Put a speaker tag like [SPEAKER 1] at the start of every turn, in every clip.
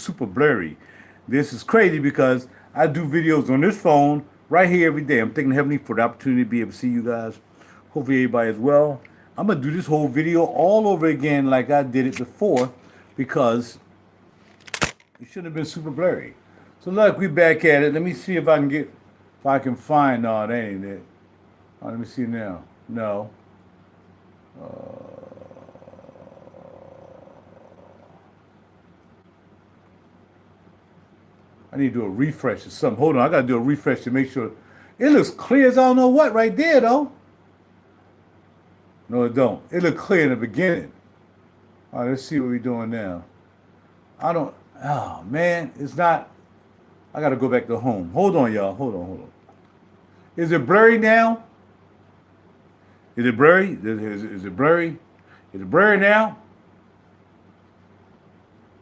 [SPEAKER 1] super blurry. This is crazy because I do videos on this phone right here every day. I'm thanking Heavenly for the opportunity to be able to see you guys. Hopefully everybody is well. I'm gonna do this whole video all over again like I did it before because it shouldn't have been super blurry. So look, we back at it. Let me see if I can find. No, that ain't it. Let me see now. No. I need to do a refresh or something. Hold on, I gotta do a refresh to make sure. It looks clear as I don't know what right there though. No, it don't. It looked clear in the beginning. All right, let's see what we're doing now. I don't. Oh man, it's not. I gotta go back to home. Hold on, y'all. Hold on. Is it blurry now? Is it blurry? Is it blurry? Is it blurry now?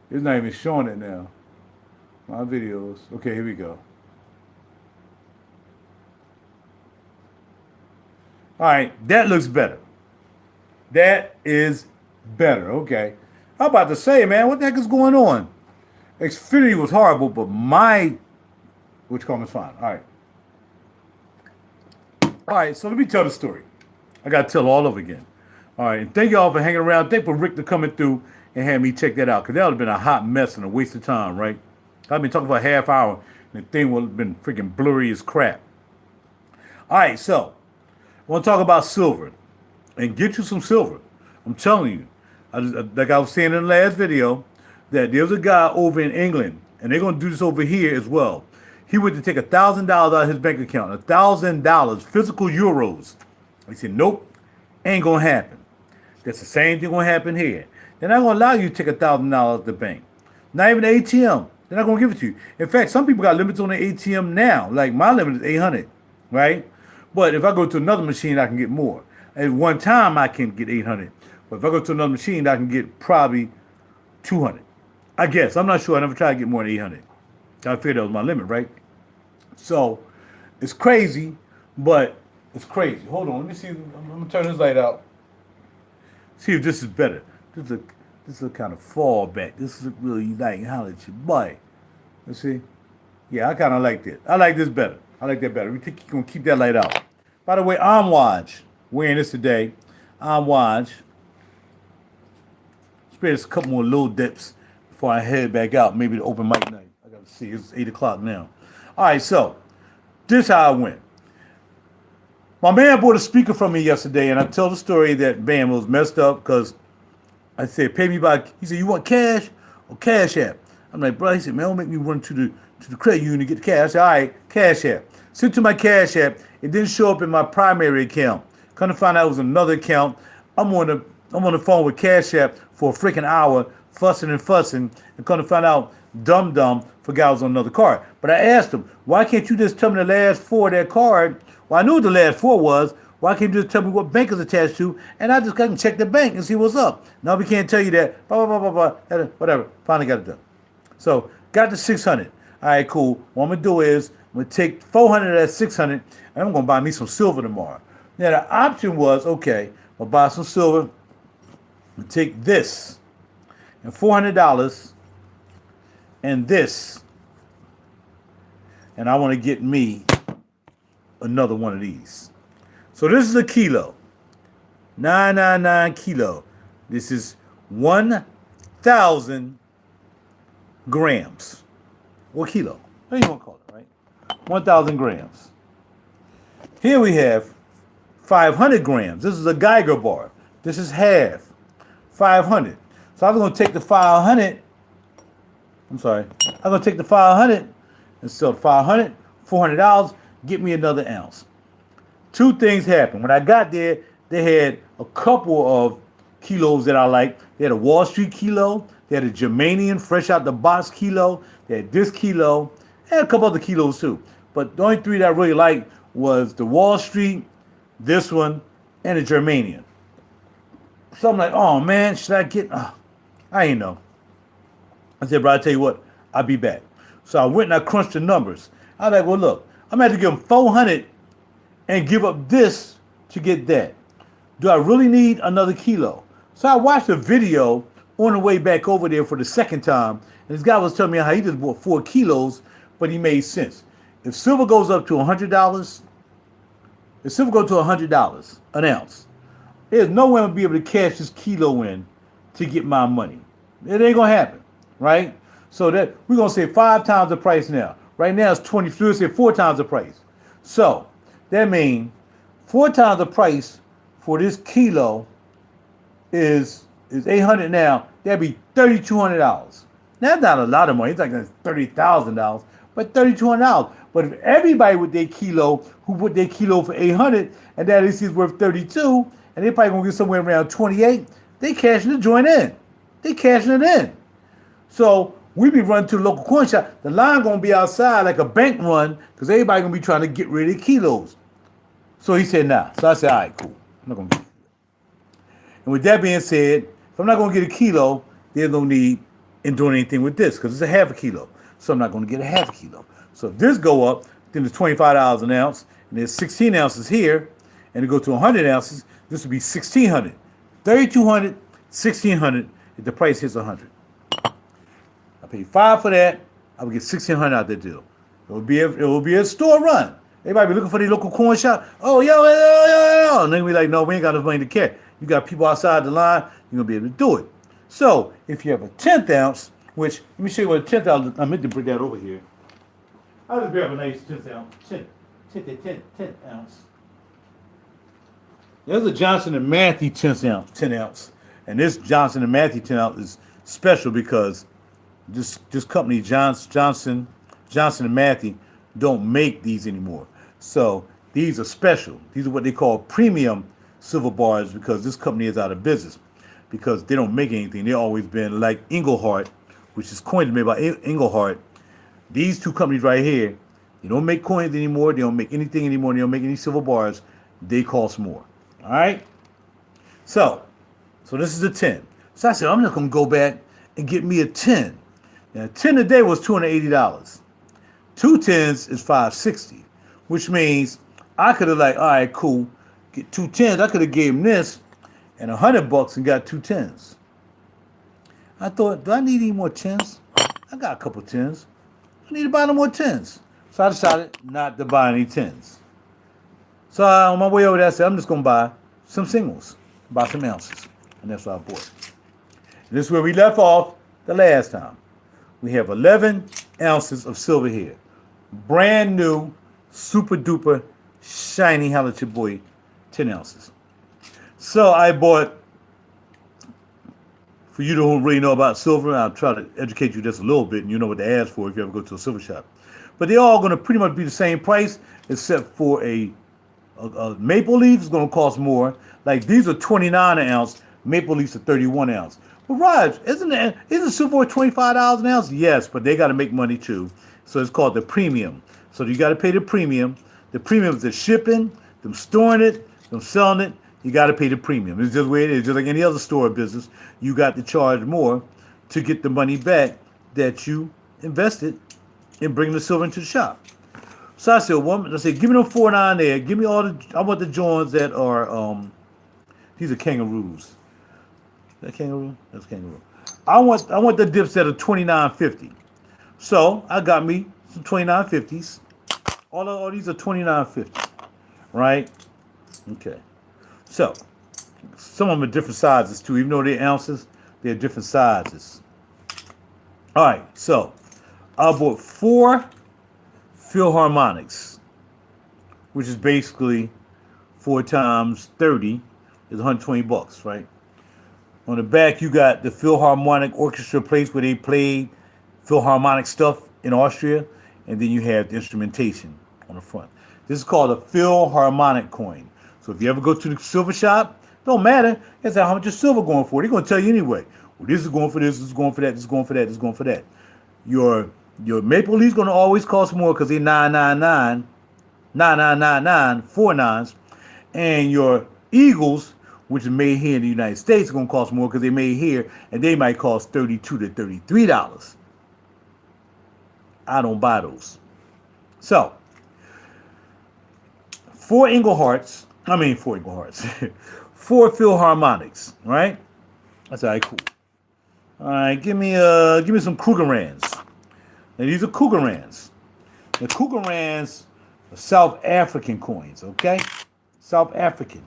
[SPEAKER 1] It's not even showing it now. My videos. Okay, here we go. All right, that looks better. That is better. Okay. I'm about to say, man, what the heck is going on? Xfinity was horrible, but which comment is fine. All right. All right, so let me tell the story. I got to tell all over again. All right, and thank y'all for hanging around. Thank for Rick for coming through and having me check that out, because that would have been a hot mess and a waste of time, right? I've been talking for a half hour, and the thing would have been freaking blurry as crap. All right, so I want to talk about silver and get you some silver. I'm telling you, like I was saying in the last video, that there's a guy over in England, and they're going to do this over here as well. He went to take $1,000 out of his bank account, $1,000, physical euros. He said, nope, ain't going to happen. That's the same thing going to happen here. They're not going to allow you to take $1,000 out of the bank. Not even the ATM. They're not going to give it to you. In fact, some people got limits on the ATM now. Like my limit is 800, right? But if I go to another machine, I can get more. At one time, I can get 800. But if I go to another machine, I can get probably 200. I guess. I'm not sure. I never tried to get more than 800. I figured that was my limit, right? So it's crazy, but it's crazy. Hold on. Let me see. I'm going to turn this light out. See if this is better. This is a kind of fallback. This is really like holler at your boy. Let's see. Yeah, I kind of like that. I like this better. I like that better. We're going to keep that light out. By the way, I'm Watch. Wearing this today. I'm Watch. Spread us a couple more little dips before I head back out. Maybe the open mic night. I got to see. It's 8 o'clock now. All right, so this how I went. My man bought a speaker from me yesterday, and I tell the story that Bam was messed up because I said, pay me by, he said, you want cash or Cash App? I'm like, bro, he said, man, don't make me run to the credit union to get the cash. I said, all right, Cash App. Sent to my Cash App. It didn't show up in my primary account. Kind of find out it was another account. I'm on the phone with Cash App for a freaking hour, fussing, and kind of find out dumb forgot I was on another card. But I asked him, why can't you just tell me the last four of that card? Well, I knew what the last four was. Why can't you just tell me what bank is attached to? And I just can check the bank and see what's up. No, we can't tell you that. Blah, blah, blah, blah, blah. Whatever. Finally got it done. So, got the 600. All right, cool. What I'm going to do is, I'm going to take 400 of that 600, and I'm going to buy me some silver tomorrow. Now, the option was, okay, I'll buy some silver, and take this, and $400, and this, and I want to get me another one of these. So this is a kilo, 999 kilo. This is 1,000 grams, or kilo. What do you want to call it, right? 1,000 grams. Here we have 500 grams. This is a Geiger bar. This is half, 500. So I'm going to take the 500. I'm going to take the 500 and sell the 500, $400, get me another ounce. Two things happened. When I got there, they had a couple of kilos that I liked. They had a Wall Street kilo. They had a Germanian fresh out the box kilo. They had this kilo. They had a couple other kilos too. But the only three that I really liked was the Wall Street, this one, and the Germanian. So I'm like, oh man, should I get... I ain't know. I said, bro, I tell you what, I'll be back. So I went and I crunched the numbers. I was like, well, look, I'm going to have to give them 400 and give up this to get that. Do I really need another kilo? So I watched a video on the way back over there for the second time, and this guy was telling me how he just bought 4 kilos, but he made sense. If silver goes up to $100, if silver goes to $100 an ounce, there's no way I'm gonna be able to cash this kilo in to get my money. It ain't gonna happen, right? So that we're gonna say 5 times the price now. Right now it's 20. Let's say 4 times the price. So that means 4 times the price for this kilo is $800 now. That'd be $3,200. That's not a lot of money. It's like $30,000, but $3,200. But if everybody with their kilo who put their kilo for $800 and that is worth 32, and they probably gonna get somewhere around 28, they cashing the joint in. They cashing it in. So we be running to the local coin shop. The line gonna be outside like a bank run because everybody gonna be trying to get rid of kilos. So he said, nah. So I said, all right, cool. I'm not gonna get it. And with that being said, if I'm not gonna get a kilo, there's no need in doing anything with this because it's a half a kilo. So I'm not gonna get a half a kilo. So if this go up, then it's $25 an ounce, and there's 16 ounces here, and it go to 100 ounces, this would be 1,600. 3,200, 1,600 if the price hits 100. I pay $5 for that. I would get 1,600 out that deal. It will be a store run. Everybody be looking for the local coin shop. Oh, yo. And then we like, no, we ain't got enough money to carry. You got people outside the line. You're going to be able to do it. So if you have a 10th ounce, which, let me show you what a 10th ounce, I meant to bring that over here. I'll just grab a nice 10th ounce. 10th ounce. There's a Johnson & Matthey 10 ounce. And this Johnson & Matthey 10 ounce is special because this company, Johnson & Matthey, don't make these anymore. So these are special. These are what they call premium silver bars because this company is out of business because they don't make anything. They've always been like Engelhart, which is coins made by Engelhart. These two companies right here, they don't make coins anymore. They don't make anything anymore. They don't make any silver bars. They cost more. All right? So this is a 10. So I said, I'm just going to go back and get me a 10. Now, a 10 today was $280. 2 10s is $560, which means I could have like, all right, cool, get 2 10s. I could have gave him this and $100 and got 2 10s. I thought, do I need any more 10s? I got a couple 10s. I need to buy no more 10s. So I decided not to buy any 10s. So on my way over there, I said, I'm just going to buy some singles, buy some ounces. And that's what I bought. And this is where we left off the last time. We have 11 ounces of silver here. Brand new, super duper, shiny, holla at your boy, 10 ounces. So I bought, for you who don't really know about silver, I'll try to educate you just a little bit and you know what to ask for if you ever go to a silver shop. But they're all going to pretty much be the same price except for a maple leaf is going to cost more. Like these are 29 an ounce, maple leafs are 31 ounce. But Raj, isn't silver $25 an ounce? Yes, but they got to make money too. So it's called the premium. So you got to pay the premium. The premium is the shipping, them storing it, them selling it. You got to pay the premium. It's just the way it is. Just like any other store business, you got to charge more to get the money back that you invested in bringing the silver into the shop. So I said, well, I said, give me them 49 there. Give me all I want the joints that are, these are kangaroos. Is that kangaroo? That's kangaroo. I want the dips that are $29.50. So I got me some $29.50s. All these are $29.50, right? Okay. So some of them are different sizes too. Even though they're ounces, they're different sizes. All right. So I bought 4 Philharmonics, which is basically 4 times 30 is $120, right? On the back, you got the Philharmonic Orchestra place where they played Philharmonic stuff in Austria, and then you have the instrumentation on the front. This is called a Philharmonic coin. So if you ever go to the silver shop, don't matter. That's how much is silver going for. They're going to tell you anyway. Well, this is going for this is going for that, this is going for that, this is going for that. Your maple leaf's going to always cost more because they're $9.99, 4 nines. And your eagles, which is made here in the United States, are going to cost more because they're made here, and they might cost $32 to $33. I don't buy those. So, 4 Philharmonics, right? That's all right, cool. All right, give me some Krugerrands. Now these are Krugerrands. The Krugerrands are South African coins, okay? South African.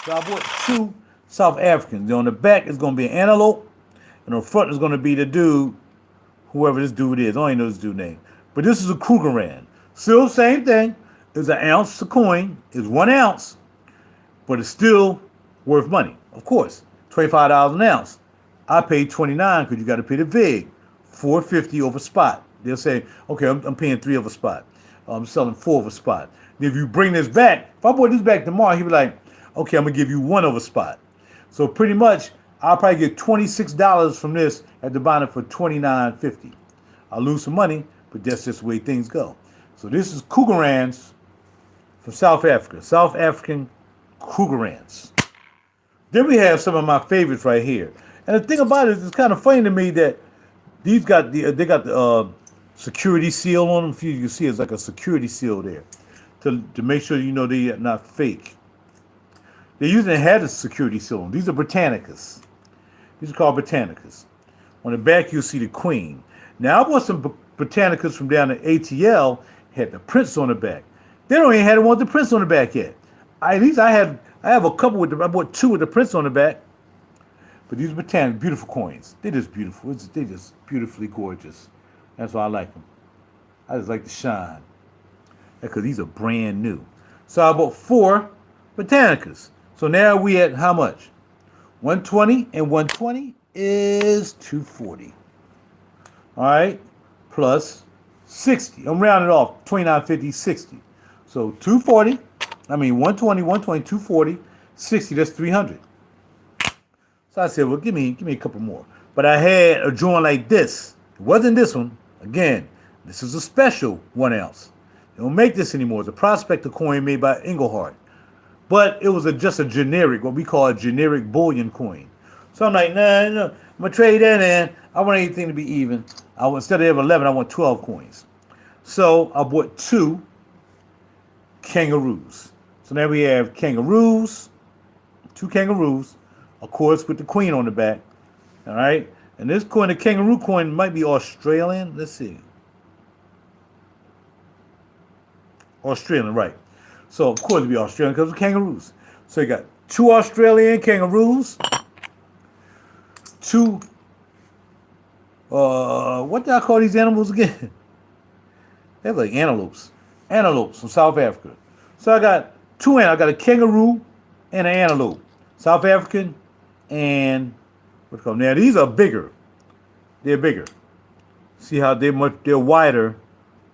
[SPEAKER 1] So I bought two South Africans. On the back is going to be an antelope, and on the front is going to be the dude, whoever this dude is. I don't even know this dude's name. But this is a Krugerrand. Still same thing. It's an ounce a coin. It's 1 ounce, but it's still worth money. Of course, $25 an ounce. I paid $29 because you got to pay the VIG. $4.50 over spot. They'll say, okay, I'm paying 3 over spot. I'm selling 4 over spot. If you bring this back, if I brought this back tomorrow, he'd be like, okay, I'm gonna give you 1 over spot. So pretty much, I'll probably get $26 from this at the bottom for $29.50. I'll lose some money, but that's just the way things go. So this is Krugerrands from South Africa. South African Krugerrands. Then we have some of my favorites right here. And the thing about it is, it's kind of funny to me that they got the security seal on them. If you can see, it's like a security seal there to make sure you know they are not fake. They usually had a security seal on them. These are Britannicas. These are called Britannicas. On the back, you'll see the Queen. Now, I bought some Britannicas from down at ATL, had the Prince on the back. They don't even have the one with the Prince on the back yet. I have a couple with I bought 2 with the Prince on the back. But these Britannic, beautiful coins. They're just beautiful. They're just beautifully gorgeous. That's why I like them. I just like the shine. Because these are brand new. So I bought 4 Britannicas. So now we at how much? 120 and 120 is 240. All right, plus 60. I'm rounding off 29.50, 60. So 240. 120, 240, 60. That's 300. So I said, well, give me a couple more. But I had a joint like this. It wasn't this one. Again, this is a special 1 ounce. They don't make this anymore. It's a prospector coin made by Engelhardt. But it was just a generic, what we call a generic bullion coin. So I'm like, nah, I'm going to trade that in. I want anything to be even. Instead of 11, I want 12 coins. So I bought 2 kangaroos. So now we have kangaroos, 2 kangaroos, of course, with the Queen on the back. All right? And this coin, the kangaroo coin, might be Australian. Let's see. Australian, right. So, of course, it'd be Australian because of kangaroos. So, you got 2 Australian kangaroos, 2, what do I call these animals again? They're like antelopes. Antelopes from South Africa. So, I got 2 I got a kangaroo and an antelope. South African and, what's it called? Now, these are bigger. They're bigger. See how they're wider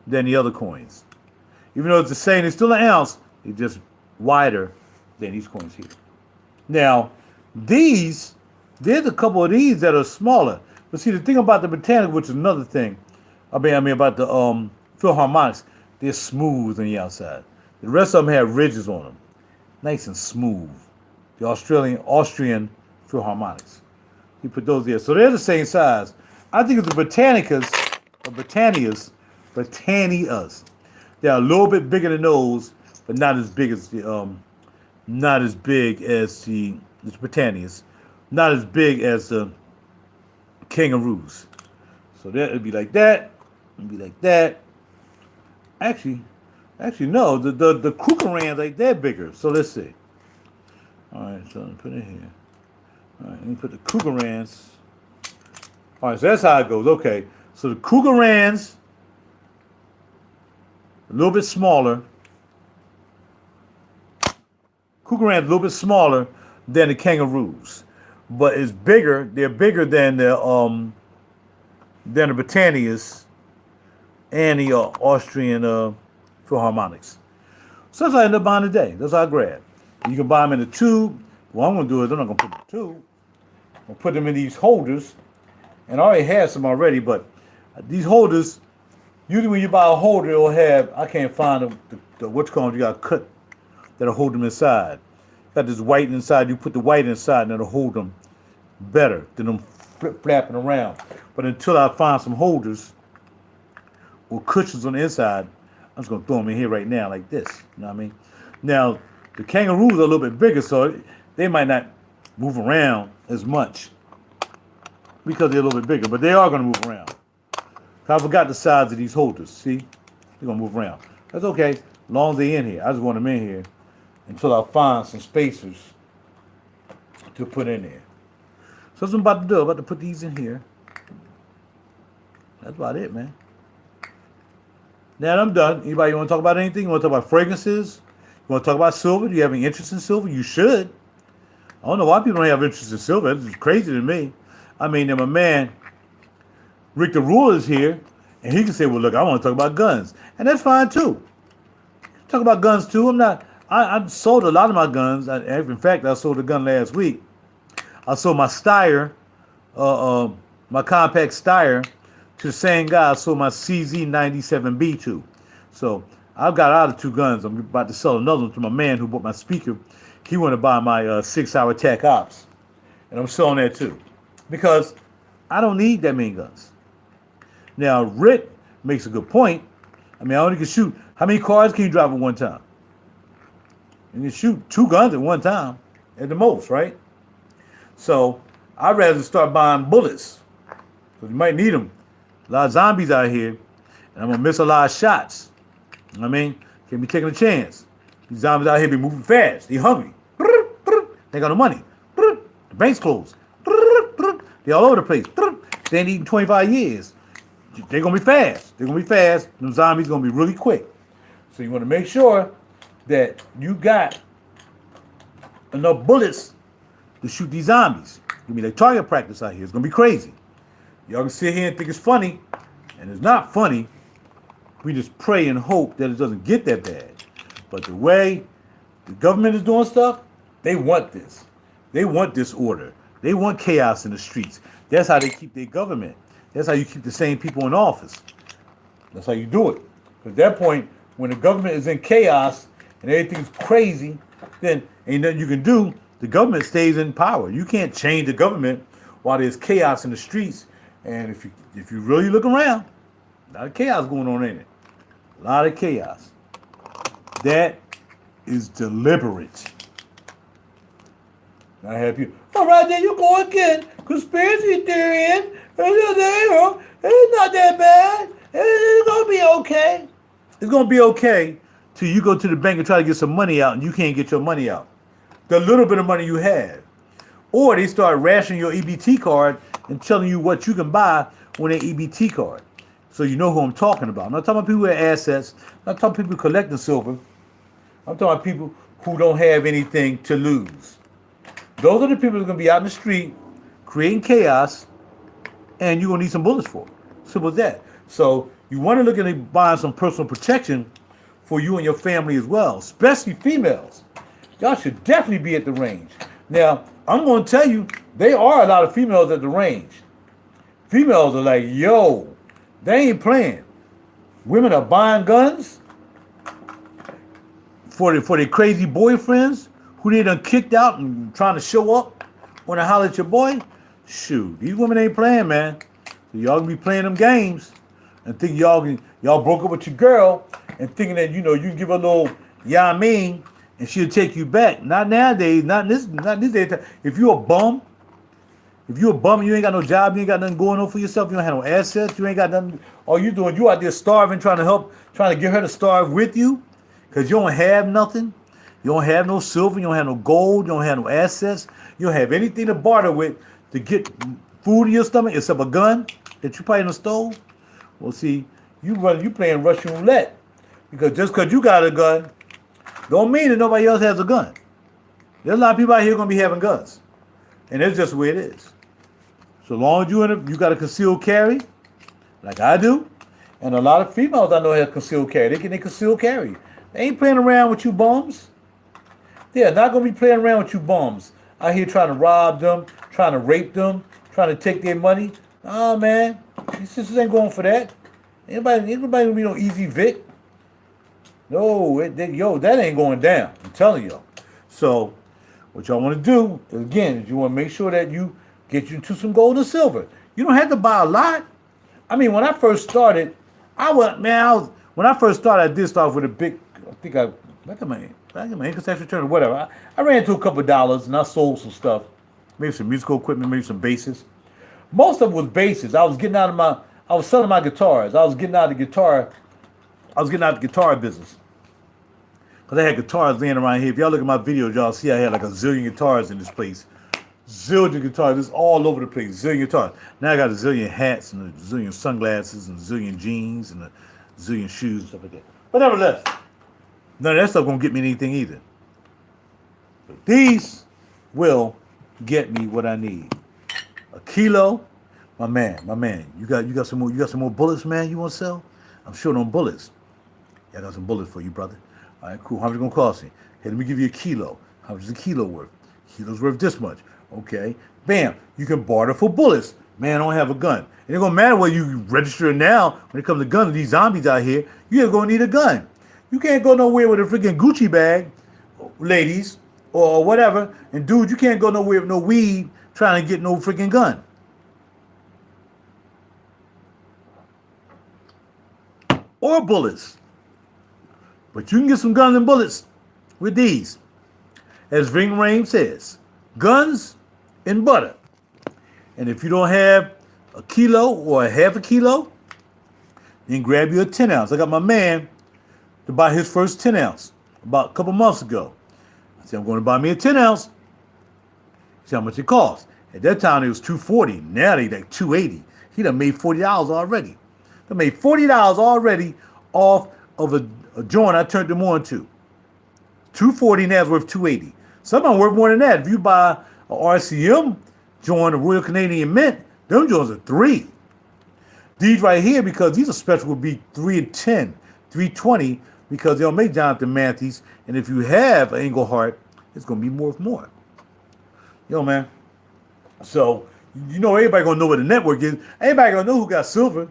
[SPEAKER 1] than the other coins. Even though it's the same, it's still an ounce. It's just wider than these coins here. Now, there's a couple of these that are smaller. But see, the thing about the Britannica, which is another thing, about the Philharmonics, they're smooth on the outside. The rest of them have ridges on them, nice and smooth. The Austrian Philharmonics. You put those there, so they're the same size. I think it's the Britannicas, or Britannias. They're a little bit bigger than those, but not as big as the Britannias, not as big as the kangaroos. So that would be like that, it'd be like that. Actually, no, the Krugerrands, like they're bigger. So let's see. All right, so let me put it here. All right, let me put the Krugerrands. All right, so that's how it goes. Okay, so the Krugerrands, a little bit smaller. Krugerrands a little bit smaller than the kangaroos, but it's bigger. They're bigger than the Britannias and the Austrian Philharmonics. So that's how I end up buying today. That's how I grab. You can buy them in a tube. What I'm going to do is I'm not going to put them in a tube. I'm going to put them in these holders. And I already have some already, but these holders, usually when you buy a holder, it'll have, I can't find the what's called, you got to cut that'll hold them inside. Got this white inside, you put the white inside and it'll hold them better than them flapping around. But until I find some holders or cushions on the inside, I'm just going to throw them in here right now like this. You know what I mean? Now, the kangaroos are a little bit bigger, so they might not move around as much because they're a little bit bigger, but they are going to move around. I forgot the size of these holders. See? They're going to move around. That's okay, as long as they're in here. I just want them in here until I find some spacers to put in there. So that's what I'm about to do. I'm about to put these in here. That's about it, man. Now I'm done. Anybody want to talk about anything? You want to talk about fragrances? You want to talk about silver? Do you have any interest in silver? You should. I don't know why people don't have interest in silver. This is crazy to me. I mean, my man, Rick the Ruler is here, and he can say, well, look, I want to talk about guns. And that's fine, too. Talk about guns, too. I sold a lot of my guns. In fact, I sold a gun last week. I sold my Steyr, my compact Steyr, to the same guy I sold my CZ97B to. So I've got out of 2 guns. I'm about to sell another one to my man who bought my speaker. He wanted to buy my 6-hour Tac Ops. And I'm selling that too. Because I don't need that many guns. Now, Rick makes a good point. I mean, I only can shoot. How many cars can you drive at one time? You can shoot 2 guns at one time at the most, right? So I'd rather start buying bullets. Because you might need them. A lot of zombies out here, and I'm going to miss a lot of shots. You know what I mean? Can't be taking a chance. These zombies out here be moving fast. They hungry. They got no money. The bank's closed. They all over the place. They ain't eating 25 years. They're going to be fast. They're going to be fast. Them zombies going to be really quick. So you want to make sure that you got enough bullets to shoot these zombies. Give me like target practice out here. It's going to be crazy. Y'all can sit here and think it's funny, and it's not funny. We just pray and hope that it doesn't get that bad. But the way the government is doing stuff, they want this. They want disorder. They want chaos in the streets. That's how they keep their government. That's how you keep the same people in office. That's how you do it. At that point, when the government is in chaos and everything's crazy, then ain't nothing you can do. The government stays in power. You can't change the government while there's chaos in the streets. And if you really look around, a lot of chaos going on in it. A lot of chaos. That is deliberate. I have you. All right, there you go again. Conspiracy theory. It's not that bad. It's gonna be okay. It's gonna be okay till you go to the bank and try to get some money out, and you can't get your money out. The little bit of money you have, or they start rationing your EBT card and telling you what you can buy with an EBT card. So you know who I'm talking about. I'm not talking about people with assets. I'm not talking about people collecting silver. I'm talking about people who don't have anything to lose. Those are the people who are going to be out in the street creating chaos, and you're going to need some bullets for it. Simple as that. So you want to look at buying some personal protection for you and your family as well, especially females. Y'all should definitely be at the range. Now, I'm going to tell you, there are a lot of females at the range. Females are like, yo, they ain't playing. Women are buying guns for their crazy boyfriends who they done kicked out and trying to show up when I holler at your boy. Shoot, these women ain't playing, man. So y'all gonna be playing them games and think y'all broke up with your girl and thinking that, you can give her a little, yeah, I mean, and she'll take you back. Not nowadays, not in this day. If you're a bum and you ain't got no job, you ain't got nothing going on for yourself, you don't have no assets, you ain't got nothing, all you doing, you out there starving, trying to get her to starve with you, because you don't have nothing. You don't have no silver, you don't have no gold, you don't have no assets, you don't have anything to barter with to get food in your stomach except a gun that you probably done stole. Well, see, you playing Russian roulette, because just because you got a gun don't mean that nobody else has a gun. There's a lot of people out here going to be having guns. And that's just the way it is. So long as you got a concealed carry, like I do, and a lot of females I know have concealed carry. They conceal carry. They ain't playing around with you bums. They're not going to be playing around with you bums. Out here trying to rob them, trying to rape them, trying to take their money. Oh, man. These sisters ain't going for that. Anybody going to be no easy Vic. No, that ain't going down. I'm telling y'all. So, what y'all want to do, again, is you want to make sure that you get you into some gold and silver. You don't have to buy a lot. I mean, when I first started, I did start with a big, back in my income tax return or whatever. I ran into a couple of dollars and I sold some stuff. maybe some musical equipment, maybe some basses. Most of it was basses. I was selling my guitars. I was getting out of the guitar business. Because I had guitars laying around here. If y'all look at my videos, y'all see I had like a zillion guitars in this place. Zillion guitars. It's all over the place. Zillion guitars. Now I got a zillion hats and a zillion sunglasses and a zillion jeans and a zillion shoes and stuff like that. But nevertheless, none of that stuff gonna get me anything either. But these will get me what I need. A kilo, my man. You got some more bullets, man. You want to sell? I'm short on bullets. Yeah, I got some bullets for you, brother. All right, cool. How much it gonna cost me? Hey, let me give you a kilo. How much is a kilo worth? Kilo's worth this much. Okay. Bam. You can barter for bullets. Man, I don't have a gun. It ain't gonna matter whether you register now. When it comes to guns, these zombies out here, you're gonna need a gun. You can't go nowhere with a freaking Gucci bag, ladies, or whatever. And dude, you can't go nowhere with no weed trying to get no freaking gun. Or bullets. But you can get some guns and bullets with these. As Ving Rhames says, guns and butter. And if you don't have a kilo or a half a kilo, then grab you a 10 ounce. I got my man to buy his first 10 ounce about a couple months ago. I said, I'm going to buy me a 10 ounce. See how much it costs. At that time, it was $240. Now they like $280. He done made $40 already. They made $40 already off of a joint I turned them on to. $240 now is worth $280. Some of them worth more than that. If you buy a RCM joint, a Royal Canadian Mint, them joints are $3. These right here, because these are special, would be $3 and $10, $3.20, because they'll make Jonathan Matthews. And if you have an Englehart, it's gonna be worth more. Yo, man. So you know everybody gonna know what the network is. Everybody gonna know who got silver.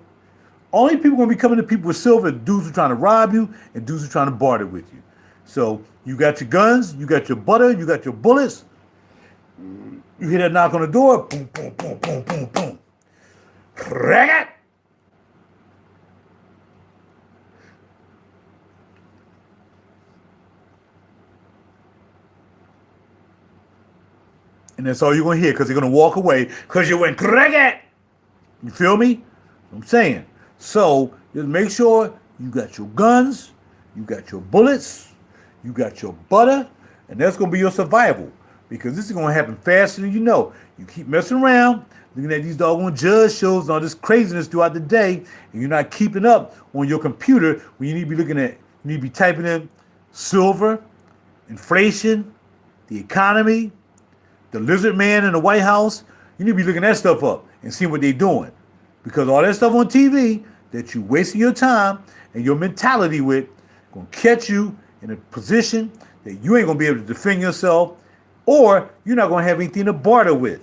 [SPEAKER 1] Only people gonna be coming to people with silver, dudes who trying to rob you and dudes who trying to barter with you. So you got your guns, you got your butter, you got your bullets. You hear that knock on the door, boom, boom, boom, boom, boom, boom. Crack it. And that's all you're gonna hear, because they're gonna walk away because you went crack it. You feel me? I'm saying. So just make sure you got your guns, you got your bullets, you got your butter, and that's gonna be your survival. Because this is gonna happen faster than you know. You keep messing around, looking at these doggone judge shows and all this craziness throughout the day, and you're not keeping up on your computer when you need to be looking at, you need to be typing in silver, inflation, the economy, the lizard man in the White House. You need to be looking that stuff up and seeing what they're doing. Because all that stuff on TV that you wasting your time and your mentality with gonna catch you in a position that you ain't gonna be able to defend yourself, or you're not gonna have anything to barter with.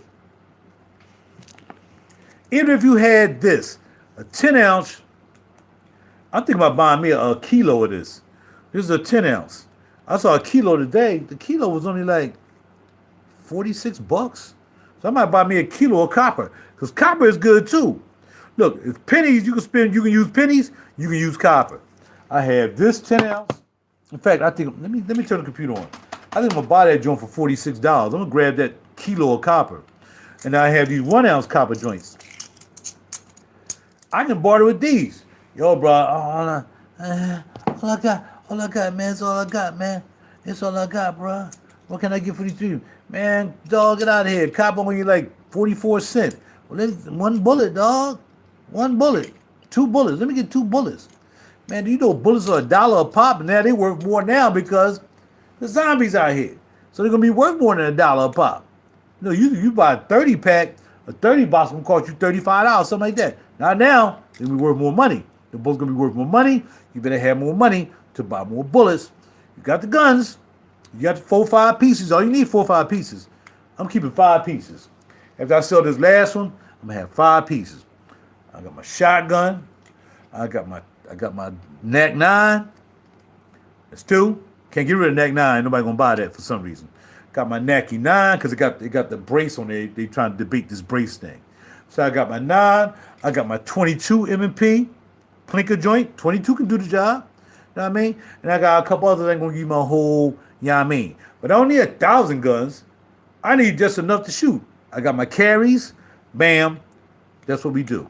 [SPEAKER 1] Even if you had this, a 10 ounce, I'm thinking about buying me a kilo of this. This is a 10 ounce. I saw a kilo today. The kilo was only like $46. So I might buy me a kilo of copper, because copper is good too. Look, if pennies you can use pennies, you can use copper. I have this 10 ounce. In fact, I think, let me turn the computer on. I think I'm gonna buy that joint for $46. I'm gonna grab that kilo of copper. And I have these 1 ounce copper joints. I can barter with these. Yo, bro, all I got, man, it's all I got, man. It's all I got, bro. What can I get for these three? Man, dog, get out of here. Copper on you like 44 cents. Well, that's one bullet, dog. One bullet. 2 bullets. Let me get 2 bullets. Man, do you know bullets are $1 a pop? And now they worth more now because the zombies out here. So they're going to be worth more than $1 a pop. You know, you buy a 30 pack, a 30 box will cost you $35, something like that. Not now. They're going to be worth more money. They're both going to be worth more money. You better have more money to buy more bullets. You got the guns. You got the 4 or 5 pieces. All you need 4 or 5 pieces. I'm keeping 5 pieces. After I sell this last one, I'm going to have 5 pieces. I got my shotgun. I got my NAC 9. That's 2. Can't get rid of NAC 9. Nobody gonna buy that for some reason. Got my NAC 9 because it got the brace on it. They trying to debate this brace thing. So I got my 9. I got my 22 M&P Plinker joint. 22 can do the job. You know what I mean? And I got a couple others that ain't gonna give me a whole, you know what I mean? But I don't need 1,000 guns. I need just enough to shoot. I got my carries. Bam. That's what we do.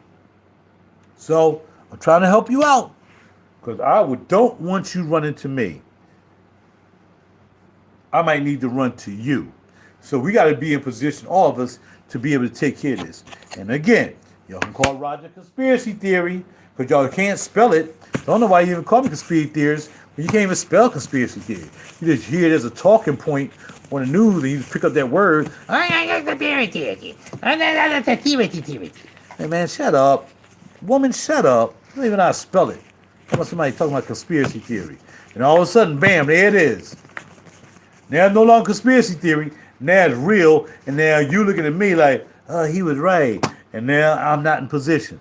[SPEAKER 1] So I'm trying to help you out because don't want you running to me. I might need to run to you. So we got to be in position, all of us, to be able to take care of this. And again, y'all can call Roger conspiracy theory, but y'all can't spell it. Don't know why you even call me conspiracy theorist when you can't even spell conspiracy theory. You just hear it as a talking point on the news and you just pick up that word. Hey man, shut up. Woman, shut up. You don't even know how to spell it. How about somebody talking about conspiracy theory? And all of a sudden, bam, there it is. Now it's no longer conspiracy theory. Now it's real. And now you looking at me like, oh, he was right. And now I'm not in position.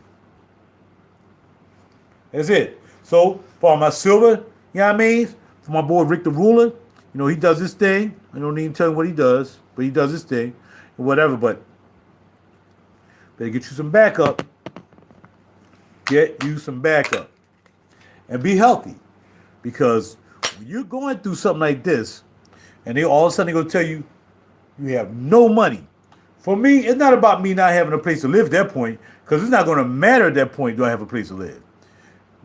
[SPEAKER 1] That's it. So for my silver, you know what I mean? For my boy Rick the Ruler, you know, he does his thing. I don't even tell him what he does, but he does his thing. Or whatever, but better get you some backup. Get you some backup. And be healthy. Because when you're going through something like this, and they all of a sudden going to tell you, you have no money. For me, it's not about me not having a place to live at that point, because it's not going to matter at that point, do I have a place to live.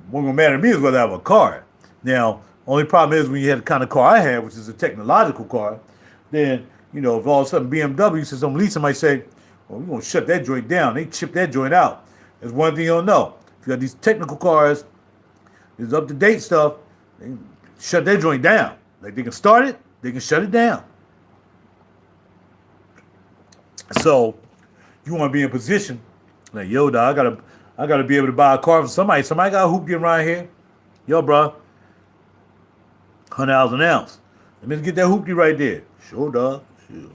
[SPEAKER 1] What's going to matter to me is whether I have a car. Now, only problem is when you have the kind of car I have, which is a technological car, then, you know, if all of a sudden BMW says some lease, somebody say, well, we're going to shut that joint down. They chip that joint out. There's one thing you don't know. If you got these technical cars, there's up-to-date stuff, they shut that joint down. Like they can start it, they can shut it down. So you want to be in position, like, yo, dog, I gotta be able to buy a car from somebody. Somebody got a hoopty around here. Yo, bro, $100 an ounce. Let me get that hoopty right there. Sure, dog. Sure.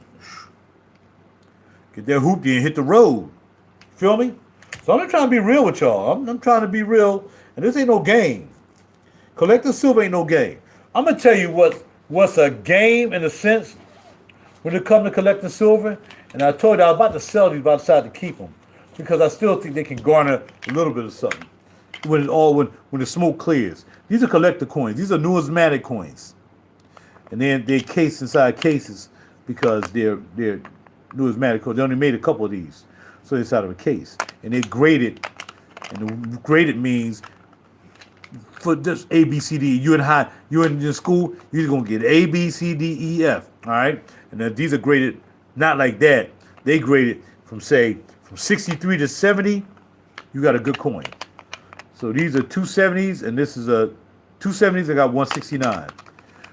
[SPEAKER 1] Get that hoopty and hit the road. Feel me? So I'm just trying to be real with y'all. I'm trying to be real, and this ain't no game. Collecting silver ain't no game. I'm gonna tell you what's a game in a sense when it comes to collecting silver. And I told you I was about to sell these, but I decided to keep them because I still think they can garner a little bit of something when the smoke clears. These are collector coins. These are numismatic coins, and then they're cased inside cases because they're numismatic coins. They only made a couple of these, so they're inside of a case, and they're graded. And the graded means for just A, B, C, D. You in your school, you're gonna get A, B, C, D, E, F. All right, and then these are graded not like that. They graded from 63 to 70. You got a good coin. So these are 270s, and this is a 270s. I got 169.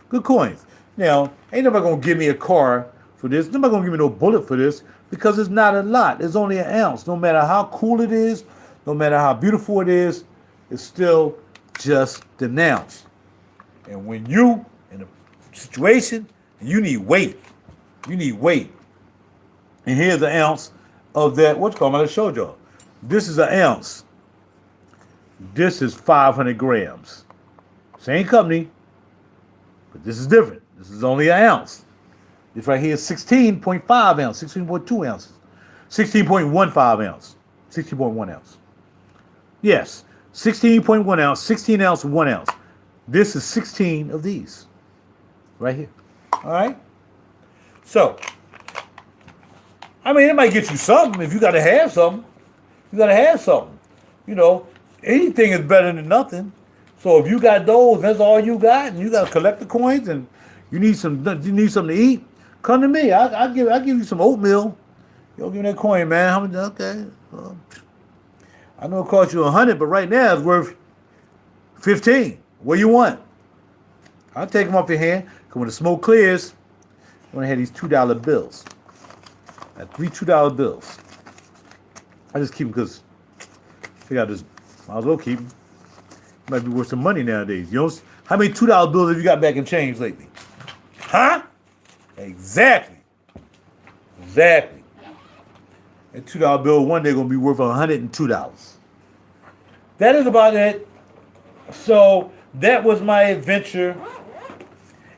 [SPEAKER 1] Good coins. Now, ain't nobody gonna give me a car for this. Nobody gonna give me no bullet for this because it's not a lot. It's only an ounce. No matter how cool it is, no matter how beautiful it is, it's still just an ounce. And when you in a situation, you need weight. You need weight. And here's an ounce of that. What's called? I just showed y'all. This is an ounce. This is 500 grams. Same company, but this is different. This is only an ounce. This right here is 16.5 ounce, 16.2 ounces, 16.15 ounce, 16.1 ounce. Yes, 16.1 ounce, 16 ounce, 1 ounce. This is 16 of these right here. All right? So, I mean, it might get you something. If you got to have something, you got to have something. You know, anything is better than nothing. So if you got those, that's all you got, and you got to collect the coins, and you need something to eat, come to me. I'll give you some oatmeal. You'll give me that coin, man. How much? Okay. I know it cost you 100, but right now it's worth 15. What do you want? I'll take them off your hand. Because when the smoke clears, I'm going to have these $2 bills. I got 3 $2 bills. I just keep them because I figure I just might as well keep them. Might be worth some money nowadays. You know, how many $2 bills have you got back in change lately? Huh? Exactly. That $2 bill one day gonna be worth $102. That is about it. So that was my adventure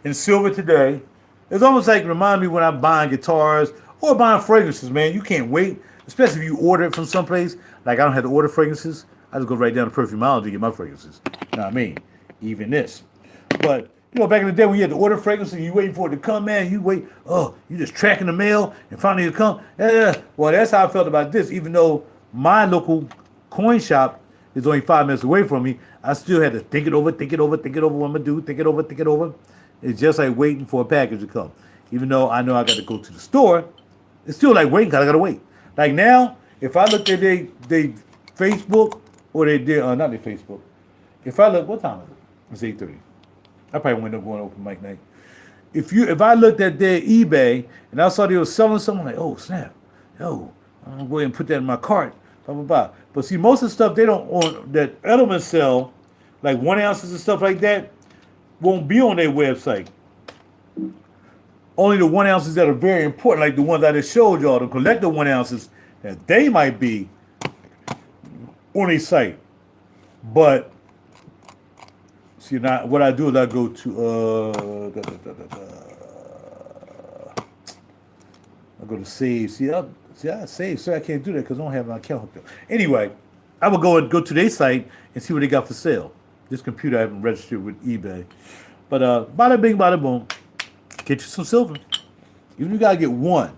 [SPEAKER 1] in silver today. It's almost like remind me when I'm buying guitars or buying fragrances, man. You can't wait, especially if you order it from someplace. Like I don't have to order fragrances. I just go right down to Perfumology to get my fragrances. You know what I mean? Even this. But You know, back in the day when you had to order fragrance and you waiting for it to come, man, you wait, oh, you just tracking the mail and finally it come. Yeah. Well, that's how I felt about this. Even though my local coin shop is only 5 minutes away from me, I still had to think it over, what I'm gonna do, think it over. It's just like waiting for a package to come. Even though I know I got to go to the store, it's still like waiting because I got to wait. Like now, if I looked at they Facebook or they did, not their Facebook. If I look, what time is it? It's 8:30. I probably went up going open mic night. If I looked at their eBay and I saw they were selling something, like, oh snap, yo, I'm gonna go ahead and put that in my cart, blah blah blah. But see, most of the stuff they don't on that Edelman sell, like 1 ounces and stuff like that, won't be on their website. Only the 1 ounces that are very important, like the ones I just showed y'all, the collector 1 ounces, that they might be on their site. But see, now what I do is I go to I go to save. I save, so I can't do that because I don't have my account hooked up. Anyway, I would go to their site and see what they got for sale. This computer I haven't registered with eBay. But bada bing, bada boom. Get you some silver. Even if you gotta get one.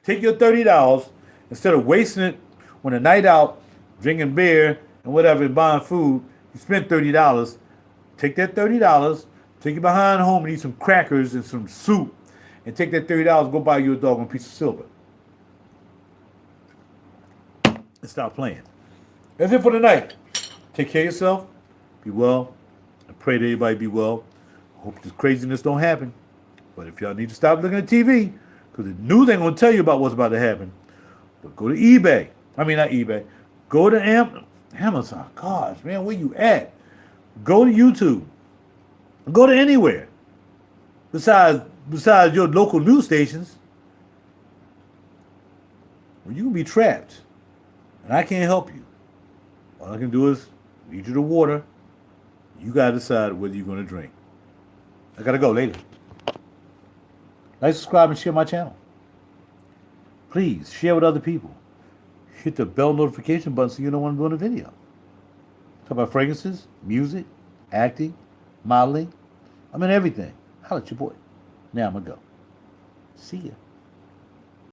[SPEAKER 1] Take your $30 instead of wasting it on a night out, drinking beer and whatever, and buying food. You spend $30. Take that $30, take it behind home and eat some crackers and some soup, and take that $30, go buy you a doggone piece of silver. And stop playing. That's it for tonight. Take care of yourself. Be well. I pray that everybody be well. I hope this craziness don't happen. But if y'all need to stop looking at TV, because the news ain't going to tell you about what's about to happen, but go to eBay. I mean, not eBay. Go to Amazon. Gosh, man, where you at? Go to YouTube. Go to anywhere. Besides your local news stations. Well, you can be trapped. And I can't help you. All I can do is lead you to water. You got to decide whether you're going to drink. I got to go later. Like, subscribe, and share my channel. Please, share with other people. Hit the bell notification button so you know when I'm doing a video. Talk about fragrances, music, acting, modeling. I mean, everything. Holla at your boy. Now I'm going to go. See ya.